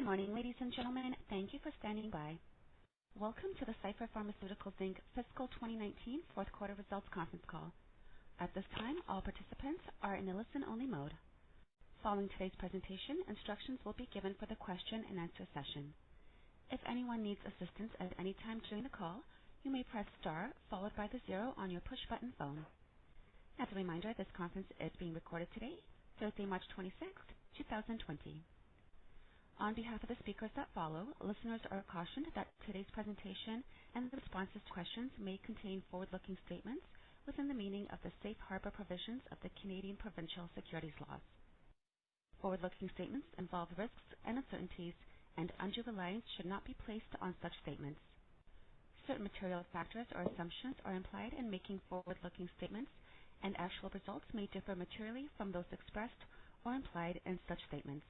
Good morning, ladies and gentlemen. Thank you for standing by. Welcome to the Cipher Pharmaceuticals Inc. Fiscal 2019 Fourth Quarter Results Conference Call. At this time, all participants are in a listen-only mode. Following today's presentation, instructions will be given for the question and answer session. If anyone needs assistance at any time during the call, you may press star followed by the 0 on your push-button phone. As a reminder, this conference is being recorded today, Thursday, March 26th, 2020. On behalf of the speakers that follow, listeners are cautioned that today's presentation and the responses to questions may contain forward-looking statements within the meaning of the safe harbor provisions of the Canadian provincial securities laws. Forward-looking statements involve risks and uncertainties, and undue reliance should not be placed on such statements. Certain material factors or assumptions are implied in making forward-looking statements, and actual results may differ materially from those expressed or implied in such statements.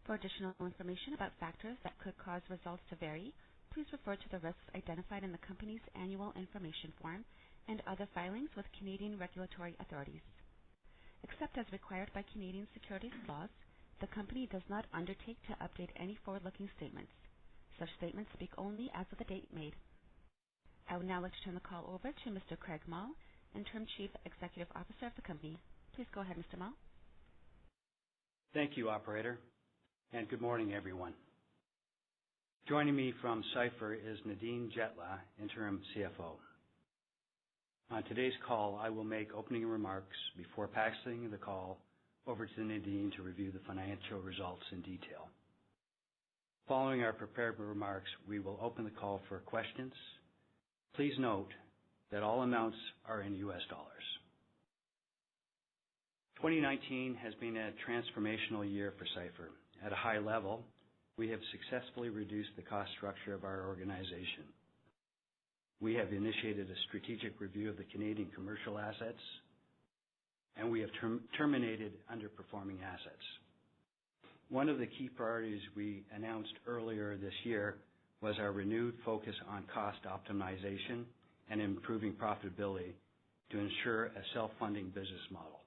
For additional information about factors that could cause results to vary, please refer to the risks identified in the company's annual information form and other filings with Canadian regulatory authorities. Except as required by Canadian securities laws, the company does not undertake to update any forward-looking statements. Such statements speak only as of the date made. I would now like to turn the call over to Mr. Craig Mull, Interim Chief Executive Officer of the company. Please go ahead, Mr. Mull. Thank you, Operator, and good morning, everyone. Joining me from Cipher is Nadine Jetla, Interim CFO. On today's call, I will make opening remarks before passing the call over to Nadine to review the financial results in detail. Following our prepared remarks, we will open the call for questions. Please note that all amounts are in U.S. dollars. 2019 has been a transformational year for Cipher. At a high level, we have successfully reduced the cost structure of our organization. We have initiated a strategic review of the Canadian commercial assets, and we have terminated underperforming assets. One of the key priorities we announced earlier this year was our renewed focus on cost optimization and improving profitability to ensure a self-funding business model.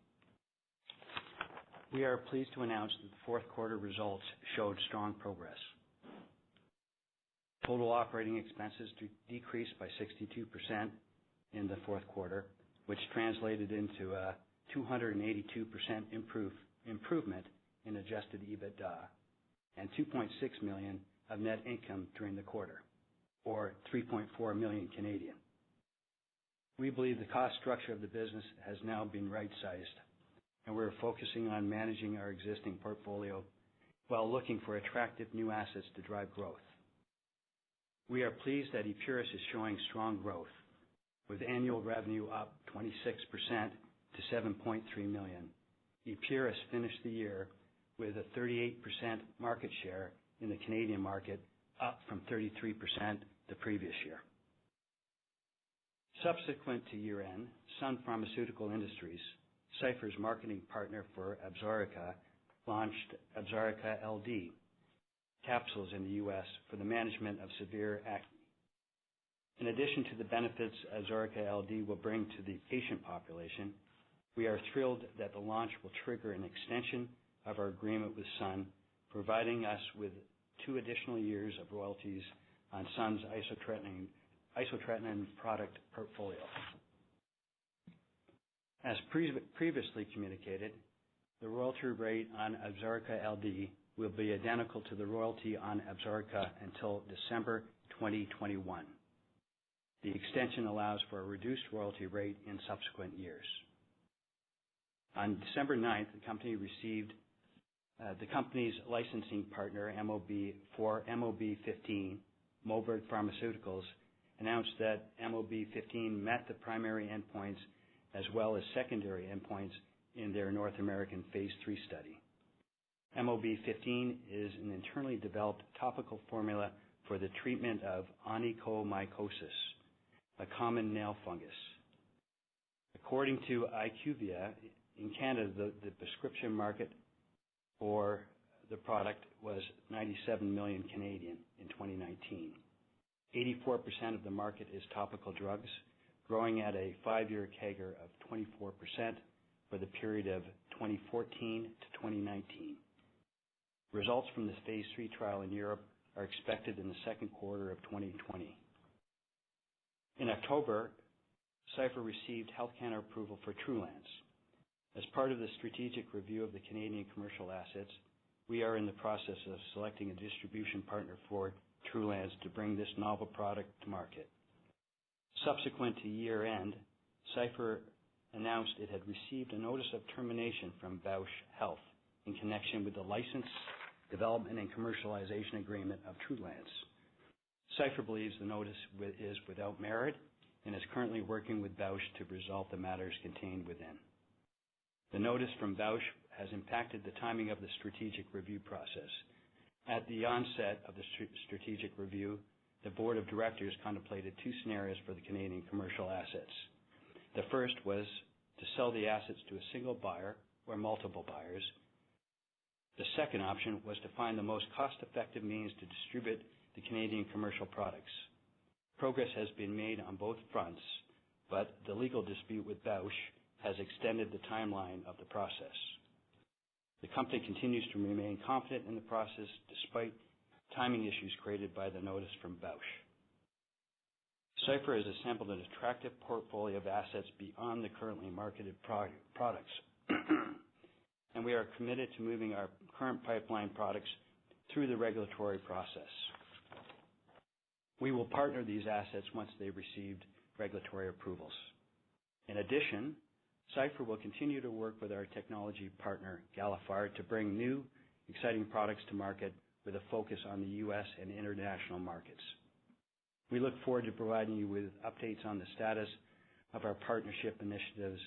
We are pleased to announce that the fourth quarter results showed strong progress. Total operating expenses decreased by 62% in the fourth quarter, which translated into a 282% improvement in adjusted EBITDA and $2.6 million of net income during the quarter, or 3.4 million Canadian. We believe the cost structure of the business has now been right-sized, and we're focusing on managing our existing portfolio while looking for attractive new assets to drive growth. We are pleased that Epuris is showing strong growth, with annual revenue up 26% to $7.3 million. Epuris finished the year with a 38% market share in the Canadian market, up from 33% the previous year. Subsequent to year-end, Sun Pharmaceutical Industries, Cipher's marketing partner for Absorica, launched Absorica LD capsules in the U.S. for the management of severe acne. In addition to the benefits Absorica LD will bring to the patient population, we are thrilled that the launch will trigger an extension of our agreement with Sun, providing us with 2 additional years of royalties on Sun's isotretinoin product portfolio. As previously communicated, the royalty rate on Absorica LD will be identical to the royalty on Absorica until December 2021. The extension allows for a reduced royalty rate in subsequent years. On December 9th, the company received the company's licensing partner, MOB-15, Moberg Pharmaceuticals, announced that MOB-15 met the primary endpoints as well as secondary endpoints in their North American Phase 3 study. MOB-15 is an internally developed topical formula for the treatment of onychomycosis, a common nail fungus. According to IQVIA, in Canada, the prescription market for the product was 97 million Canadian in 2019. 84% of the market is topical drugs, growing at a 5-year CAGR of 24% for the period of 2014 to 2019. Results from the Phase 3 trial in Europe are expected in the second quarter of 2020. In October, Cipher received Health Canada approval for Trulance. As part of the strategic review of the Canadian commercial assets, we are in the process of selecting a distribution partner for Trulance to bring this novel product to market. Subsequent to year-end, Cipher announced it had received a notice of termination from Bausch Health in connection with the license, development, and commercialization agreement of Trulance. Cipher believes the notice is without merit and is currently working with Bausch to resolve the matters contained within. The notice from Bausch has impacted the timing of the strategic review process. At the onset of the strategic review, the board of directors contemplated two scenarios for the Canadian commercial assets. The first was to sell the assets to a single buyer or multiple buyers. The second option was to find the most cost-effective means to distribute the Canadian commercial products. Progress has been made on both fronts, but the legal dispute with Bausch has extended the timeline of the process. The company continues to remain confident in the process despite timing issues created by the notice from Bausch. Cipher has assembled an attractive portfolio of assets beyond the currently marketed products, and we are committed to moving our current pipeline products through the regulatory process. We will partner these assets once they've received regulatory approvals. In addition, Cipher will continue to work with our technology partner, Galephar, to bring new, exciting products to market with a focus on the U.S. and international markets. We look forward to providing you with updates on the status of our partnership initiatives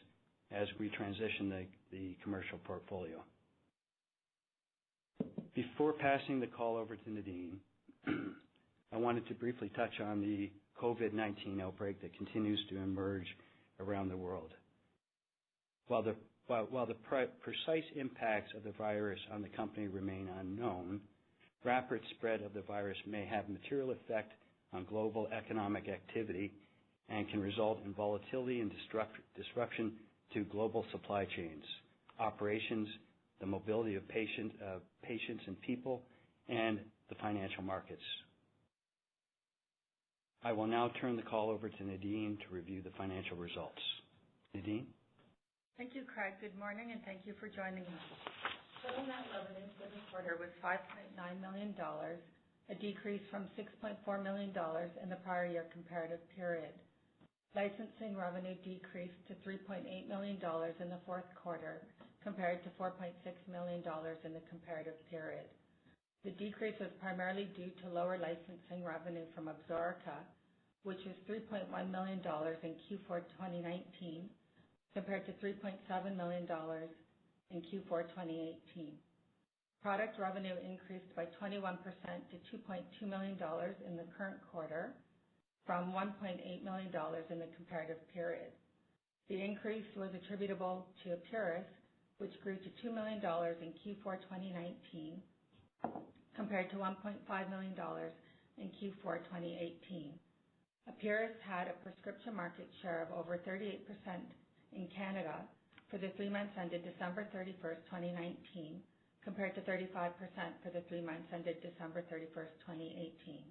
as we transition the commercial portfolio. Before passing the call over to Nadine, I wanted to briefly touch on the COVID-19 outbreak that continues to emerge around the world. While the precise impacts of the virus on the company remain unknown, rapid spread of the virus may have material effect on global economic activity and can result in volatility and disruption to global supply chains, operations, the mobility of patients and people, and the financial markets. I will now turn the call over to Nadine to review the financial results. Nadine? Thank you, Craig. Good morning, and thank you for joining us. Total net revenue for the quarter was $5.9 million, a decrease from $6.4 million in the prior year comparative period. Licensing revenue decreased to $3.8 million in the fourth quarter compared to $4.6 million in the comparative period. The decrease was primarily due to lower licensing revenue from Absorica, which was $3.1 million in Q4 2019 compared to $3.7 million in Q4 2018. Product revenue increased by 21% to $2.2 million in the current quarter from $1.8 million in the comparative period. The increase was attributable to Epuris, which grew to $2 million in Q4 2019 compared to $1.5 million in Q4 2018. Epuris had a prescription market share of over 38% in Canada for the 3 months ended December 31st, 2019, compared to 35% for the 3 months ended December 31st, 2018.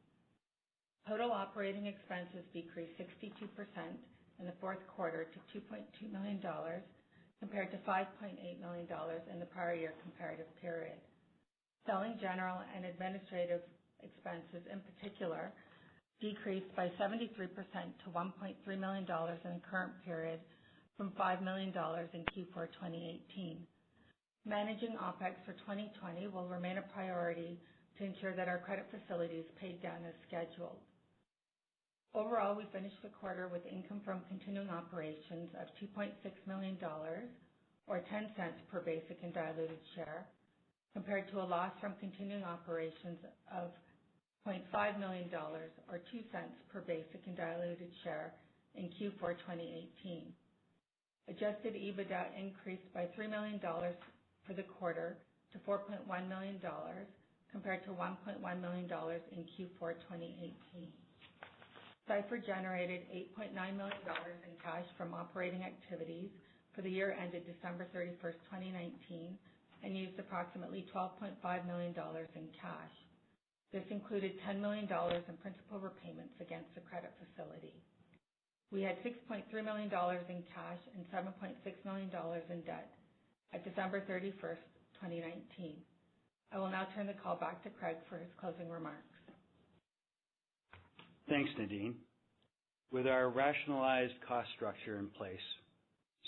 Total operating expenses decreased 62% in the fourth quarter to $2.2 million compared to $5.8 million in the prior year comparative period. Selling, general, and administrative expenses in particular decreased by 73% to $1.3 million in the current period from $5 million in Q4 2018. Managing OPEX for 2020 will remain a priority to ensure that our credit facility is paid down as scheduled. Overall, we finished the quarter with income from continuing operations of $2.6 million, or 10 cents per basic and diluted share, compared to a loss from continuing operations of $0.5 million, or 2 cents per basic and diluted share in Q4 2018. Adjusted EBITDA increased by $3 million for the quarter to $4.1 million compared to $1.1 million in Q4 2018. Cipher generated $8.9 million in cash from operating activities for the year ended December 31st, 2019, and used approximately $12.5 million in cash. This included $10 million in principal repayments against the credit facility. We had $6.3 million in cash and $7.6 million in debt at December 31st, 2019. I will now turn the call back to Craig for his closing remarks. Thanks, Nadine. With our rationalized cost structure in place,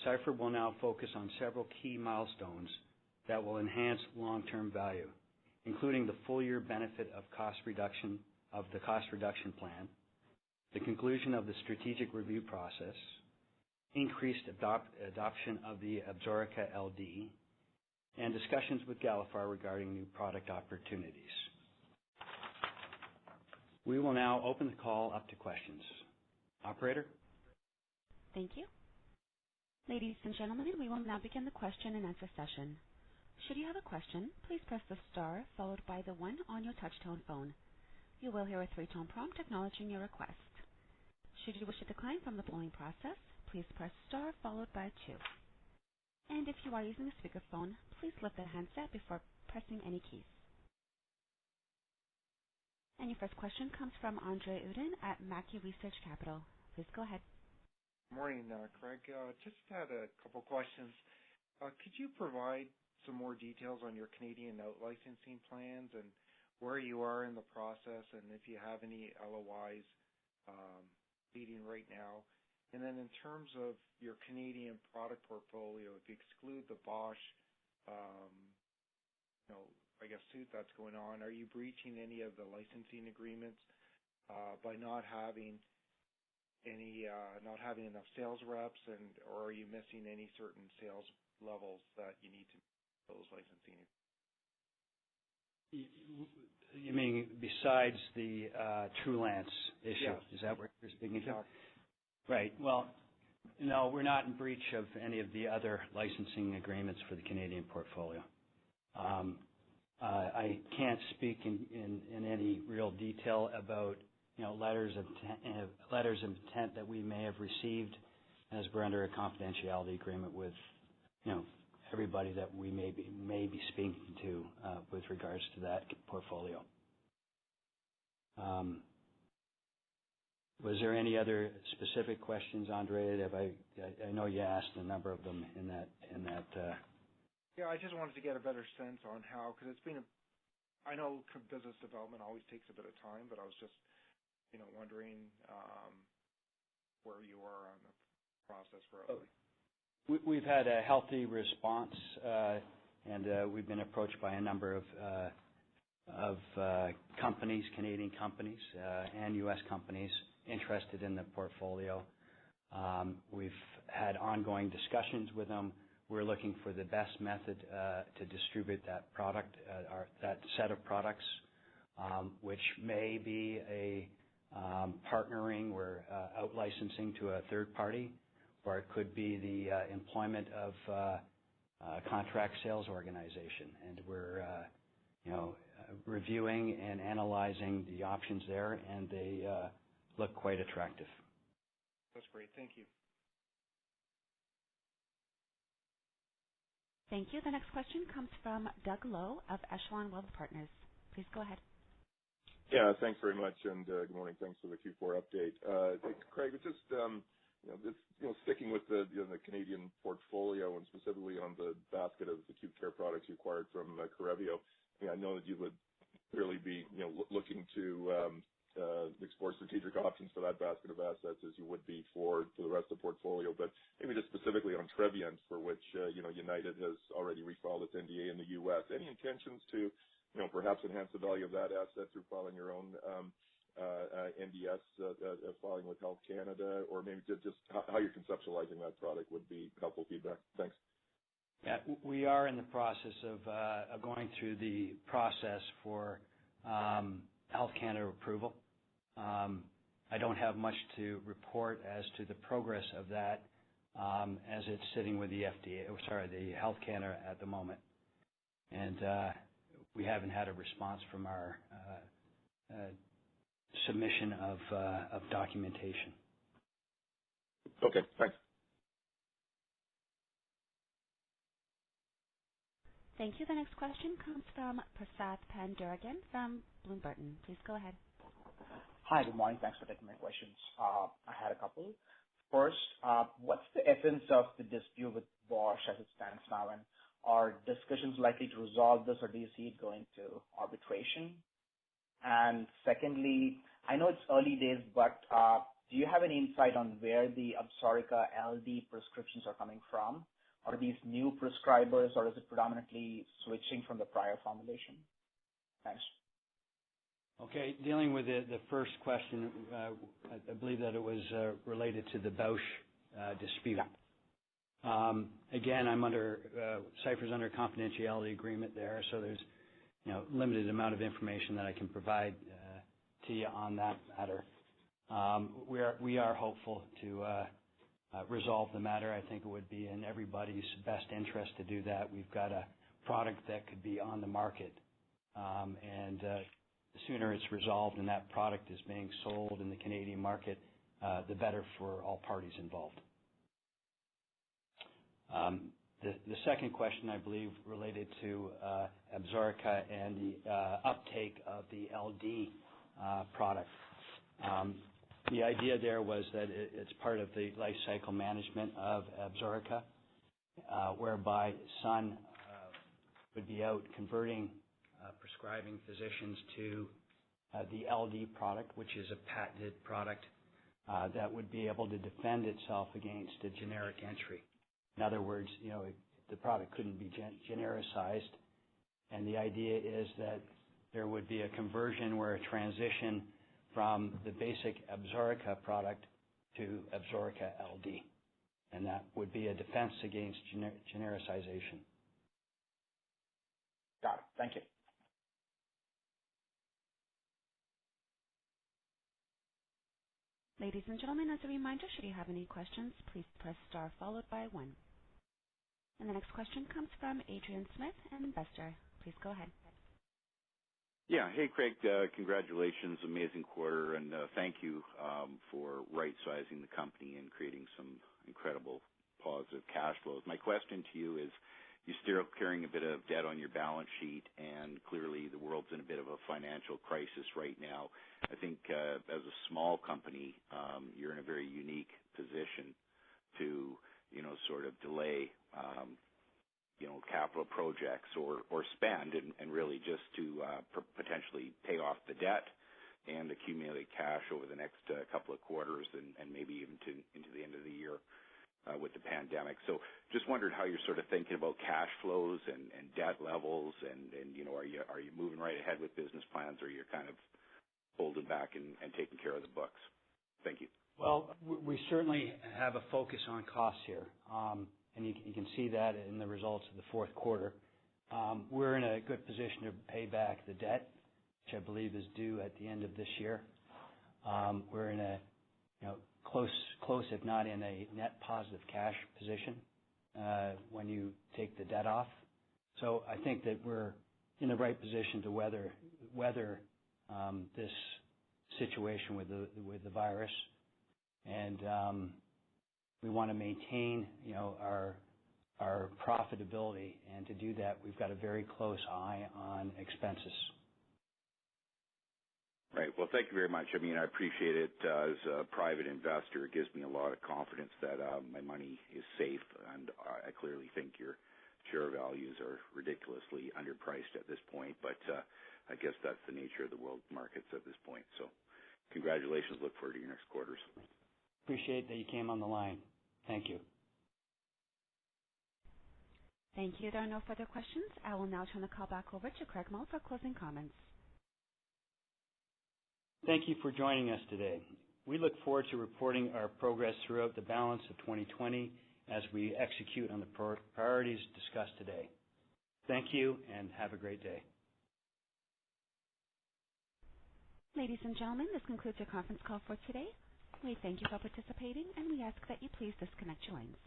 Cipher will now focus on several key milestones that will enhance long-term value, including the full-year benefit of the cost reduction plan, the conclusion of the strategic review process, increased adoption of the Absorica LD, and discussions with Galephar regarding new product opportunities. We will now open the call up to questions. Operator? Thank you. Ladies and gentlemen, we will now begin the question and answer session. Should you have a question, please press the star followed by the 1 on your touch-tone phone. You will hear a 3-tone prompt acknowledging your request. Should you wish to decline from the polling process, please press star followed by 2. And if you are using a speakerphone, please lift the handset before pressing any keys. And your first question comes from Andre Uden at Mackey Research Capital. Please go ahead. Morning, Craig. Just had a couple questions. Could you provide some more details on your Canadian out-licensing plans and where you are in the process, and if you have any LOIs leading right now? And then in terms of your Canadian product portfolio, if you exclude the Bosch, I guess suit that's going on, are you breaching any of the licensing agreements by not having enough sales reps, or are you missing any certain sales levels that you need to meet those licensing? You mean besides the Trulance issue? Yes. Is that what you're speaking to? Yeah. Right. Well, no, we're not in breach of any of the other licensing agreements for the Canadian portfolio. I can't speak in any real detail about letters of intent that we may have received, as we're under a confidentiality agreement with everybody that we may be speaking to with regards to that portfolio. Was there any other specific questions, Andre? I know you asked a number of them in that. Yeah, I just wanted to get a better sense on how, because I know business development always takes a bit of time, but I was just, wondering where you are on the process roughly. We've had a healthy response, and we've been approached by a number of companies, Canadian companies and U.S. companies interested in the portfolio. We've had ongoing discussions with them. We're looking for the best method to distribute that product, that set of products, which may be a partnering or out-licensing to a third party, or it could be the employment of a contract sales organization. And we're, reviewing and analyzing the options there, and they look quite attractive. That's great. Thank you. Thank you. The next question comes from Doug Lowe of Ashland Wealth Partners. Please go ahead. Yeah, thanks very much, and good morning. Thanks for the Q4 update. Craig, just sticking with the Canadian portfolio and specifically on the basket of acute care products you acquired from Correvio. I know that you would clearly be looking to explore strategic options for that basket of assets as you would be for the rest of the portfolio. But maybe just specifically on Trevyent, for which United has already refiled its NDA in the U.S. Any intentions to perhaps enhance the value of that asset through filing your own NDS filing with Health Canada, or maybe just how you're conceptualizing that product would be helpful feedback. Thanks. Yeah, we are in the process of going through the process for Health Canada approval. I don't have much to report as to the progress of that as it's sitting with the the Health Canada at the moment. And we haven't had a response from our submission of documentation. Okay, thanks. Thank you. The next question comes from Prasad Pender again from Bloom Burton. Please go ahead. Hi, good morning. Thanks for taking my questions. I had a couple. First, what's the essence of the dispute with Bosch as it stands now, and are discussions likely to resolve this, or do you see it going to arbitration? And secondly, I know it's early days, but do you have any insight on where the Absorica LD prescriptions are coming from? Are these new prescribers, or is it predominantly switching from the prior formulation? Thanks. Okay, dealing with the first question, I believe that it was related to the Bausch dispute. Yeah. Again, Cipher's under a confidentiality agreement there, so there's limited amount of information that I can provide to you on that matter. We are hopeful to resolve the matter. I think it would be in everybody's best interest to do that. We've got a product that could be on the market, and the sooner it's resolved and that product is being sold in the Canadian market, the better for all parties involved. The second question, I believe, related to Absorica and the uptake of the LD product. The idea there was that it's part of the life cycle management of Absorica, whereby Sun would be out converting prescribing physicians to the LD product, which is a patented product that would be able to defend itself against a generic entry. In other words, the product couldn't be genericized, and the idea is that there would be a conversion where a transition from the basic Absorica product to Absorica LD, and that would be a defense against genericization. Got it. Thank you. Ladies and gentlemen, as a reminder, should you have any questions, please press star followed by 1. And the next question comes from Adrian Smith, an investor. Please go ahead. Yeah. Hey, Craig. Congratulations. Amazing quarter, and thank you for right-sizing the company and creating some incredible positive cash flows. My question to you is, you're still carrying a bit of debt on your balance sheet, and clearly the world's in a bit of a financial crisis right now. I think as a small company, you're in a very unique position to, sort of delay, capital projects or spend and really just to potentially pay off the debt and accumulate cash over the next couple of quarters and maybe even into the end of the year with the pandemic. So just wondered how you're sort of thinking about cash flows and debt levels and are you moving right ahead with business plans, or you're kind of holding back and taking care of the books? Thank you. Well, we certainly have a focus on costs here, and you can see that in the results of the fourth quarter. We're in a good position to pay back the debt, which I believe is due at the end of this year. We're in a close, if not in a net positive cash position when you take the debt off. So I think that we're in the right position to weather this situation with the virus, and we want to maintain our profitability, and to do that, we've got a very close eye on expenses. Right. Well, thank you very much. I mean, I appreciate it. As a private investor, it gives me a lot of confidence that my money is safe, and I clearly think your share values are ridiculously underpriced at this point, but I guess that's the nature of the world markets at this point. So congratulations. Look forward to your next quarters. Appreciate that you came on the line. Thank you. Thank you. There are no further questions. I will now turn the call back over to Craig Mull for closing comments. Thank you for joining us today. We look forward to reporting our progress throughout the balance of 2020 as we execute on the priorities discussed today. Thank you, and have a great day. Ladies and gentlemen, this concludes your conference call for today. We thank you for participating, and we ask that you please disconnect your lines.